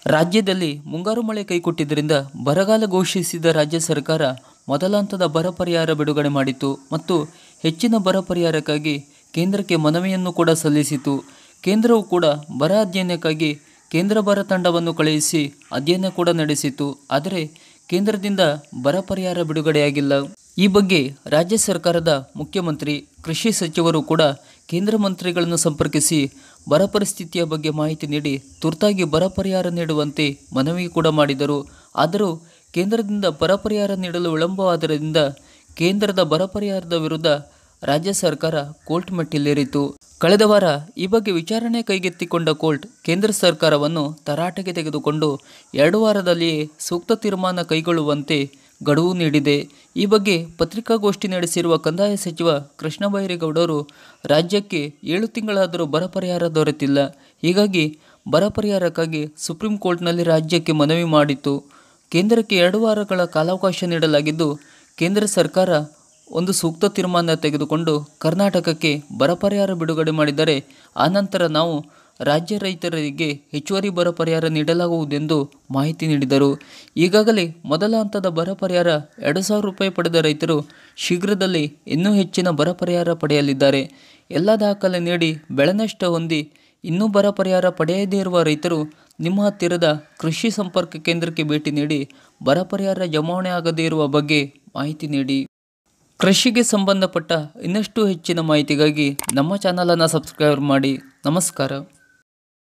ರಾಜ್ಯದಲ್ಲಿ ಮುಂಗಾರು ಮಳೆ ಕೈಕೊಟ್ಟಿದ್ದರಿಂದ ಬರಗಾಲ ಘೋಷಿಸಿದ ರಾಜ್ಯ ಸರ್ಕಾರ ಮೊದಲ ಹಂತದ ಬರ ಪರಿಹಾರ ಬಿಡುಗಡೆ ಮಾಡಿತು ಮತ್ತು ಹೆಚ್ಚಿನ ಬರ ಪರಿಹಾರಕ್ಕಾಗಿ ಕೇಂದ್ರಕ್ಕೆ ಮನವಿಯನ್ನು ಕೂಡ ಸಲ್ಲಿಸಿತು. ಕೇಂದ್ರವು ಕೂಡ ಬರ ಅಧ್ಯಯನಕ್ಕಾಗಿ ಕೇಂದ್ರ ಬರ ತಂಡವನ್ನು ಕಳುಹಿಸಿ ಅಧ್ಯಯನ ಕೂಡ ನಡೆಸಿತು. ಆದರೆ ಕೇಂದ್ರದಿಂದ ಬರ ಪರಿಹಾರ ಬಿಡುಗಡೆಯಾಗಿಲ್ಲ. ಈ ಬಗ್ಗೆ ರಾಜ್ಯ ಸರ್ಕಾರದ ಮುಖ್ಯಮಂತ್ರಿ, ಕೃಷಿ ಸಚಿವರು ಕೂಡ ಕೇಂದ್ರ ಮಂತ್ರಿಗಳನ್ನು ಸಂಪರ್ಕಿಸಿ ಬರ ಪರಿಸ್ಥಿತಿಯ ಬಗ್ಗೆ ಮಾಹಿತಿ ನೀಡಿ ತುರ್ತಾಗಿ ಬರ ಪರಿಹಾರ ನೀಡುವಂತೆ ಮನವಿ ಕೂಡ ಮಾಡಿದರು. ಆದರೂ ಕೇಂದ್ರದಿಂದ ಬರ ಪರಿಹಾರ ನೀಡಲು ವಿಳಂಬವಾದ್ದರಿಂದ ಕೇಂದ್ರದ ಬರ ಪರಿಹಾರದ ವಿರುದ್ಧ ರಾಜ್ಯ ಸರ್ಕಾರ ಕೋರ್ಟ್ ಮೆಟ್ಟಿಲೇರಿತು. ಕಳೆದ ವಾರ ಈ ಬಗ್ಗೆ ವಿಚಾರಣೆ ಕೈಗೆತ್ತಿಕೊಂಡ ಕೋರ್ಟ್ ಕೇಂದ್ರ ಸರ್ಕಾರವನ್ನು ತರಾಟೆಗೆ ತೆಗೆದುಕೊಂಡು 2 ವಾರದಲ್ಲಿಯೇ ಸೂಕ್ತ ತೀರ್ಮಾನ ಕೈಗೊಳ್ಳುವಂತೆ ಗಡುವು ನೀಡಿದೆ. ಈ ಬಗ್ಗೆ ಪತ್ರಿಕಾಗೋಷ್ಠಿ ನಡೆಸಿರುವ ಕಂದಾಯ ಸಚಿವ ಕೃಷ್ಣ ಬೈರೇಗೌಡರು ರಾಜ್ಯಕ್ಕೆ 7 ತಿಂಗಳಾದರೂ ಬರ ಪರಿಹಾರ ದೊರೆತಿಲ್ಲ. ಹೀಗಾಗಿ ಬರ ಪರಿಹಾರಕ್ಕಾಗಿ ಸುಪ್ರೀಂ ಕೋರ್ಟ್ನಲ್ಲಿ ರಾಜ್ಯಕ್ಕೆ ಮನವಿ ಮಾಡಿತು. ಕೇಂದ್ರಕ್ಕೆ 2 ವಾರಗಳ ಕಾಲಾವಕಾಶ ನೀಡಲಾಗಿದ್ದು, ಕೇಂದ್ರ ಸರ್ಕಾರ ಒಂದು ಸೂಕ್ತ ತೀರ್ಮಾನ ತೆಗೆದುಕೊಂಡು ಕರ್ನಾಟಕಕ್ಕೆ ಬರ ಪರಿಹಾರ ಬಿಡುಗಡೆ ಮಾಡಿದರೆ ಆನಂತರ ನಾವು ರಾಜ್ಯ ರೈತರಿಗೆ ಹೆಚ್ಚುವರಿ ಬರ ಪರಿಹಾರ ನೀಡಲಾಗುವುದೆಂದು ಮಾಹಿತಿ ನೀಡಿದರು. ಈಗಾಗಲೇ ಮೊದಲ ಹಂತದ ಬರ ಪರಿಹಾರ 2,000 ರೂಪಾಯಿ ಪಡೆದ ರೈತರು ಶೀಘ್ರದಲ್ಲೇ ಇನ್ನೂ ಹೆಚ್ಚಿನ ಬರ ಪರಿಹಾರ ಪಡೆಯಲಿದ್ದಾರೆ. ಎಲ್ಲ ದಾಖಲೆ ನೀಡಿ ಬೆಳೆ ನಷ್ಟ ಹೊಂದಿ ಇನ್ನೂ ಬರ ಪರಿಹಾರ ಪಡೆಯದೇ ಇರುವ ರೈತರು ನಿಮ್ಮ ಹತ್ತಿರದ ಕೃಷಿ ಸಂಪರ್ಕ ಕೇಂದ್ರಕ್ಕೆ ಭೇಟಿ ನೀಡಿ ಬರ ಪರಿಹಾರ ಜಮಾವಣೆ ಆಗದೇ ಇರುವ ಬಗ್ಗೆ ಮಾಹಿತಿ ನೀಡಿ. ಕೃಷಿಗೆ ಸಂಬಂಧಪಟ್ಟ ಇನ್ನಷ್ಟು ಹೆಚ್ಚಿನ ಮಾಹಿತಿಗಾಗಿ ನಮ್ಮ ಚಾನಲನ್ನು ಸಬ್ಸ್ಕ್ರೈಬ್ ಮಾಡಿ. ನಮಸ್ಕಾರ.